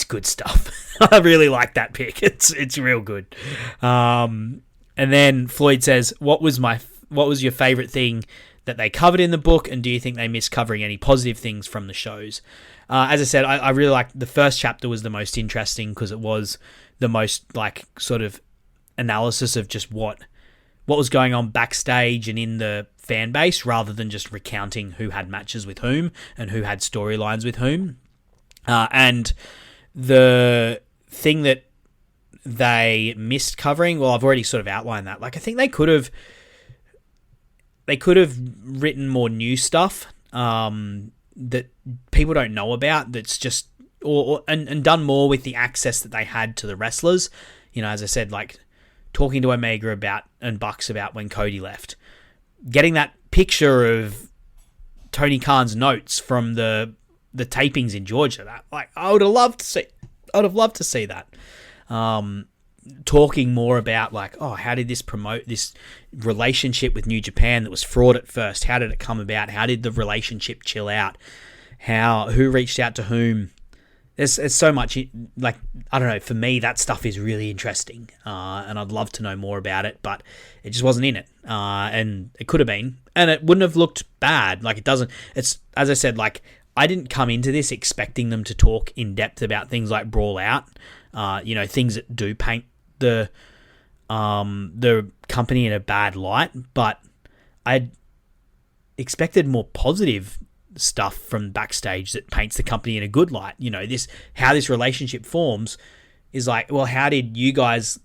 Speaker 3: good stuff. I really like that pic. It's real good. And then Floyd says, what was your favorite thing that they covered in the book, and do you think they missed covering any positive things from the shows? As I said, I really liked the first chapter was the most interesting because it was the most like sort of analysis of just what was going on backstage and in the fan base, rather than just recounting who had matches with whom and who had storylines with whom. And the thing that they missed covering, well, I've already sort of outlined that. Like, I think they could have written more new stuff that people don't know about. That's just and done more with the access that they had to the wrestlers. As I said, like talking to Omega and Bucks about when Cody left, getting that picture of Tony Khan's notes from the tapings in Georgia. That, like, I would have loved to see that. Talking more about like, how did this promote this relationship with New Japan that was fraught at first? How did it come about? How did the relationship chill out? Who reached out to whom? There's so much, like, I don't know, for me, that stuff is really interesting, and I'd love to know more about it, but it just wasn't in it, and it could have been, and it wouldn't have looked bad. Like, it doesn't, it's, as I said, like, I didn't come into this expecting them to talk in depth about things like Brawl Out, things that do paint the company in a bad light, but I expected more positive stuff from backstage that paints the company in a good light. How this relationship forms is like, well, how did you guys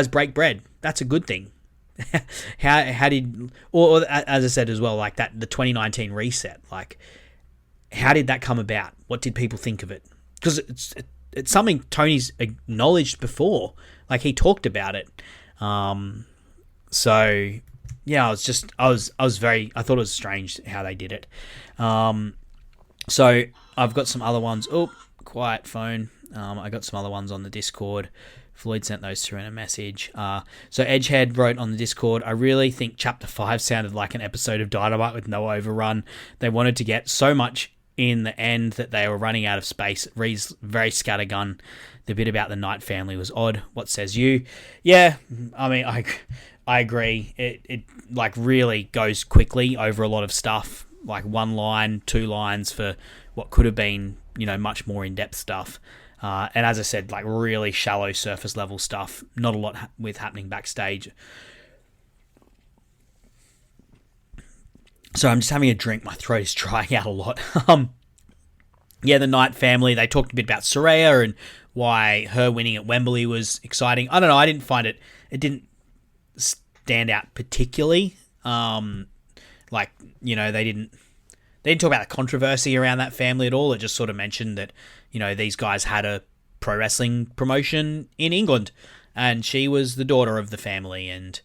Speaker 3: break bread? That's a good thing. how did, or as I said as well, like that, the 2019 reset, like, how did that come about? What did people think of it? Because it's something Tony's acknowledged before. Like, he talked about it. So yeah, I thought it was strange how they did it. So I've got some other ones. Oh, quiet phone. I got some other ones on the Discord. Floyd sent those through in a message. So Edgehead wrote on the Discord, I really think Chapter 5 sounded like an episode of Dynamite with no overrun. They wanted to get so much in the end that they were running out of space. It reads very scattergun. The bit about the Knight family was odd. What says you? Yeah, I mean, I agree. It like really goes quickly over a lot of stuff, like 1 line, 2 lines for what could have been, much more in-depth stuff. And as I said, like really shallow surface level stuff. Not a lot with happening backstage. So I'm just having a drink. My throat is drying out a lot. Yeah, the Knight family, they talked a bit about Saraya and why her winning at Wembley was exciting. I don't know. I didn't find it didn't stand out particularly. They didn't talk about the controversy around that family at all. It just sort of mentioned that, these guys had a pro wrestling promotion in England and she was the daughter of the family and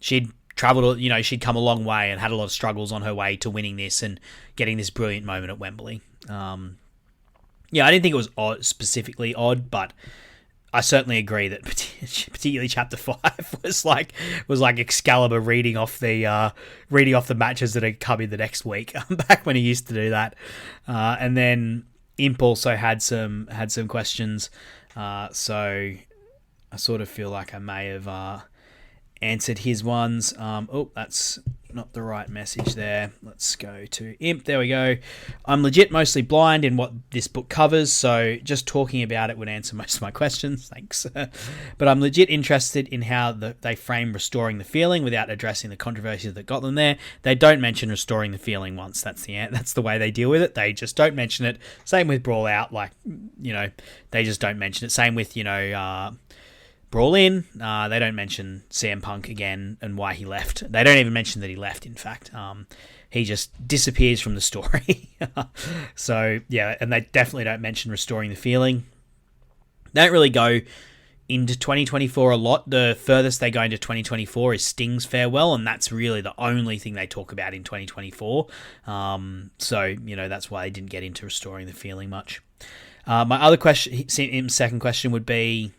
Speaker 3: she'd traveled, she'd come a long way and had a lot of struggles on her way to winning this and getting this brilliant moment at Wembley. Yeah, I didn't think it was specifically odd, but I certainly agree that particularly Chapter 5 was like Excalibur reading off the matches that had come in the next week. Back when he used to do that, and then Imp also had some questions. So I sort of feel like I may have answered his ones. That's not the right message there. Let's go to Imp. There we go. I'm legit mostly blind in what this book covers, so just talking about it would answer most of my questions. Thanks. But I'm legit interested in how they frame restoring the feeling without addressing the controversies that got them there. They don't mention restoring the feeling once. That's the way they deal with it. They just don't mention it. Same with Brawl Out. They just don't mention it. Same with, Brawl In. They don't mention CM Punk again and why he left. They don't even mention that he left, in fact. He just disappears from the story. So, yeah, and they definitely don't mention restoring the feeling. They don't really go into 2024 a lot. The furthest they go into 2024 is Sting's farewell, and that's really the only thing they talk about in 2024. So, that's why they didn't get into restoring the feeling much. My other question, second question would be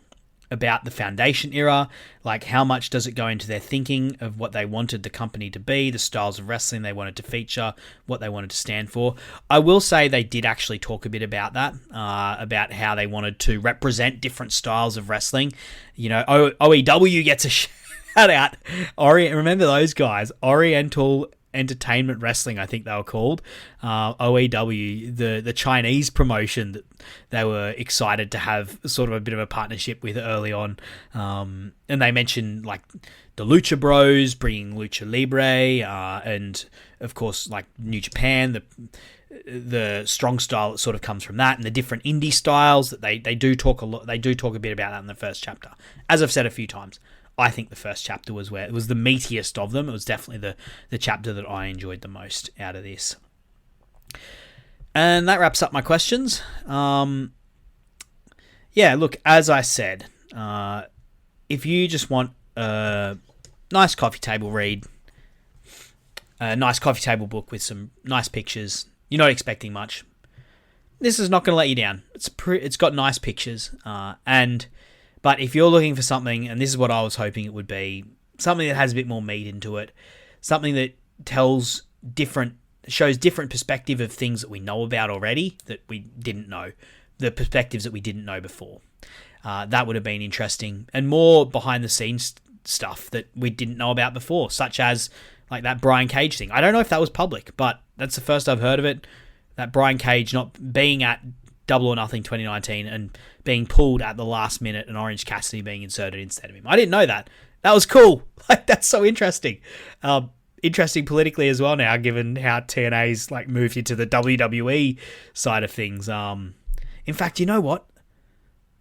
Speaker 3: about the Foundation era. Like, how much does it go into their thinking of what they wanted the company to be, the styles of wrestling they wanted to feature, what they wanted to stand for? I will say they did actually talk a bit about that, about how they wanted to represent different styles of wrestling. OEW gets a shout out. Remember those guys? Oriental Entertainment Wrestling, I think they were called. OEW, the Chinese promotion that they were excited to have sort of a bit of a partnership with early on. And they mentioned like the Lucha Bros bringing Lucha Libre, and of course like New Japan, the strong style that sort of comes from that, and the different indie styles that they do talk a lot. They do talk a bit about that in the first chapter. As I've said a few times, I think the first chapter was where it was the meatiest of them. It was definitely the chapter that I enjoyed the most out of this. And that wraps up my questions. Look, as I said, if you just want a nice coffee table read, a nice coffee table book with some nice pictures, you're not expecting much, this is not going to let you down. It's got nice pictures, but if you're looking for something, and this is what I was hoping it would be, something that has a bit more meat into it, something that shows different perspective of things that we know about already that we didn't know, the perspectives that we didn't know before. That would have been interesting, and more behind the scenes stuff that we didn't know about before, such as like that Brian Cage thing. I don't know if that was public, but that's the first I've heard of it. That Brian Cage not being at Double or Nothing 2019 and being pulled at the last minute and Orange Cassidy being inserted instead of him. I didn't know that. That was cool. Like, that's so interesting. Interesting politically as well now, given how TNA's like moved into the WWE side of things. In fact, you know what?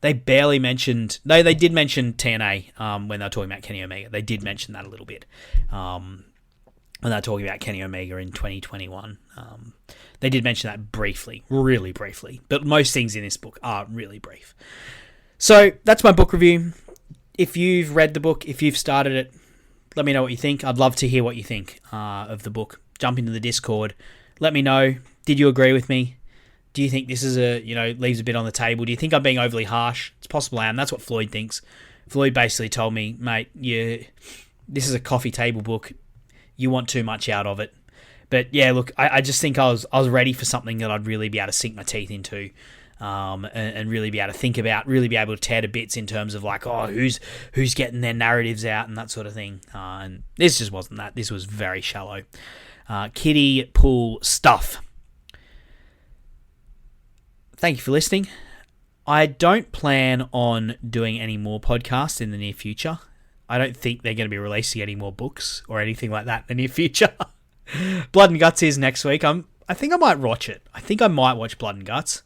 Speaker 3: They barely mentioned... No, they did mention TNA when they were talking about Kenny Omega. They did mention that a little bit. When they were talking about Kenny Omega in 2021. They did mention that briefly, really briefly. But most things in this book are really brief. So that's my book review. If you've read the book, if you've started it, let me know what you think. I'd love to hear what you think of the book. Jump into the Discord. Let me know. Did you agree with me? Do you think this is leaves a bit on the table? Do you think I'm being overly harsh? It's possible I am. That's what Floyd thinks. Floyd basically told me, mate, this is a coffee table book. You want too much out of it. But yeah, look, I just think I was ready for something that I'd really be able to sink my teeth into, and really be able to think about, really be able to tear to bits in terms of like, who's getting their narratives out and that sort of thing. And this just wasn't that. This was very shallow. Kiddie pool stuff. Thank you for listening. I don't plan on doing any more podcasts in the near future. I don't think they're going to be releasing any more books or anything like that in the near future. Blood and Guts is next week. I think I might watch it. I think I might watch Blood and Guts,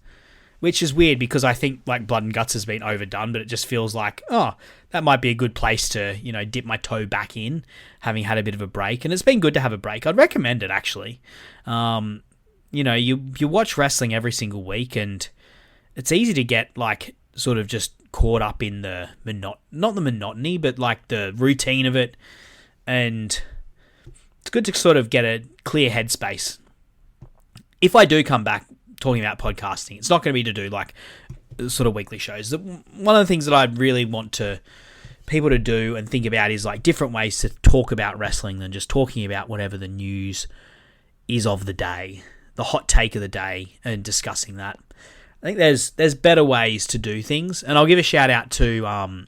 Speaker 3: which is weird because I think like Blood and Guts has been overdone, but it just feels like, that might be a good place to, dip my toe back in, having had a bit of a break. And it's been good to have a break. I'd recommend it, actually. You watch wrestling every single week, and it's easy to get like sort of just caught up in the not the monotony, but like the routine of it. And it's good to sort of get a clear headspace. If I do come back talking about podcasting, it's not going to be to do like sort of weekly shows. One of the things that I really want people to do and think about is like different ways to talk about wrestling than just talking about whatever the news is of the day, the hot take of the day, and discussing that. I think there's better ways to do things, and I'll give a shout out to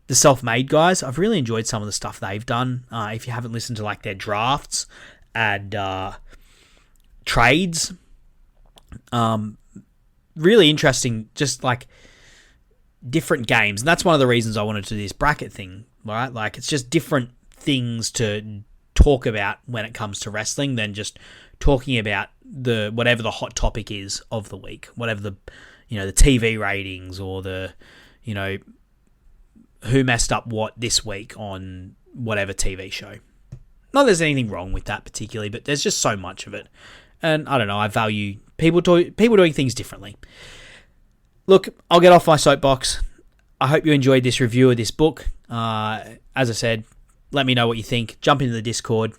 Speaker 3: the Self-Made guys. I've really enjoyed some of the stuff they've done. If you haven't listened to like their drafts and trades, really interesting, just like different games. And that's one of the reasons I wanted to do this bracket thing, right? Like it's just different things to talk about when it comes to wrestling than just talking about whatever the hot topic is of the week, whatever the TV ratings or the who messed up what this week on whatever TV show. Not that there's anything wrong with that particularly, but there's just so much of it. And I don't know, I value people doing things differently. Look, I'll get off my soapbox. I hope you enjoyed this review of this book. As I said, let me know what you think. Jump into the Discord.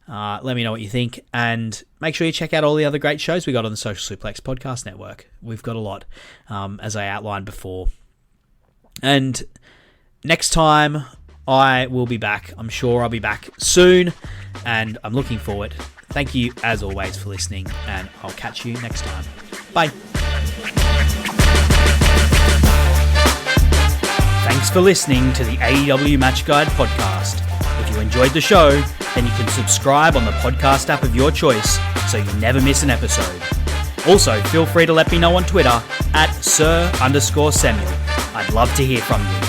Speaker 3: Let me know what you think. And make sure you check out all the other great shows we got on the Social Suplex Podcast Network. We've got a lot, as I outlined before. And next time I will be back. I'm sure I'll be back soon. And I'm looking forward. Thank you, as always, for listening. And I'll catch you next time. Bye. Thanks for listening to the AEW Match Guide podcast. If you enjoyed the show, then you can subscribe on the podcast app of your choice so you never miss an episode. Also, feel free to let me know on Twitter at Sir_Samuel. I'd love to hear from you.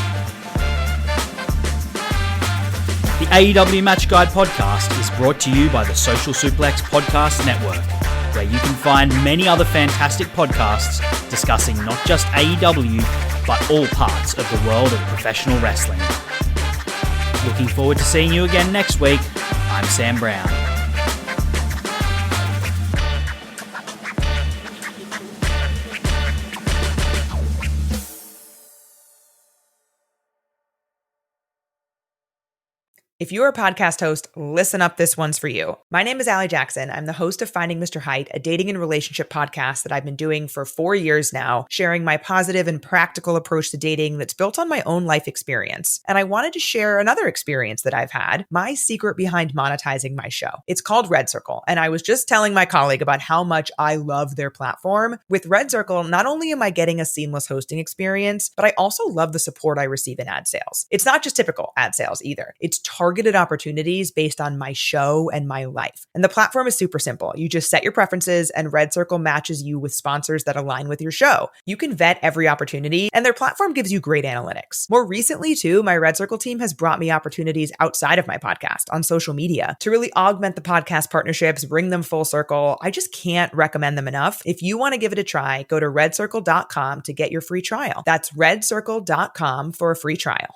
Speaker 3: The AEW Match Guide podcast is brought to you by the Social Suplex Podcast Network, where you can find many other fantastic podcasts discussing not just AEW, but all parts of the world of professional wrestling. Looking forward to seeing you again next week. I'm Sam Brown.
Speaker 2: If you're a podcast host, listen up, this one's for you. My name is Allie Jackson. I'm the host of Finding Mr. Height, a dating and relationship podcast that I've been doing for 4 years now, sharing my positive and practical approach to dating that's built on my own life experience. And I wanted to share another experience that I've had, my secret behind monetizing my show. It's called Red Circle, and I was just telling my colleague about how much I love their platform. With Red Circle, not only am I getting a seamless hosting experience, but I also love the support I receive in ad sales. It's not just typical ad sales either. It's targeted opportunities based on my show and my life. And the platform is super simple. You just set your preferences and Red Circle matches you with sponsors that align with your show. You can vet every opportunity and their platform gives you great analytics. More recently too, my Red Circle team has brought me opportunities outside of my podcast on social media to really augment the podcast partnerships, bring them full circle. I just can't recommend them enough. If you want to give it a try, go to redcircle.com to get your free trial. That's redcircle.com for a free trial.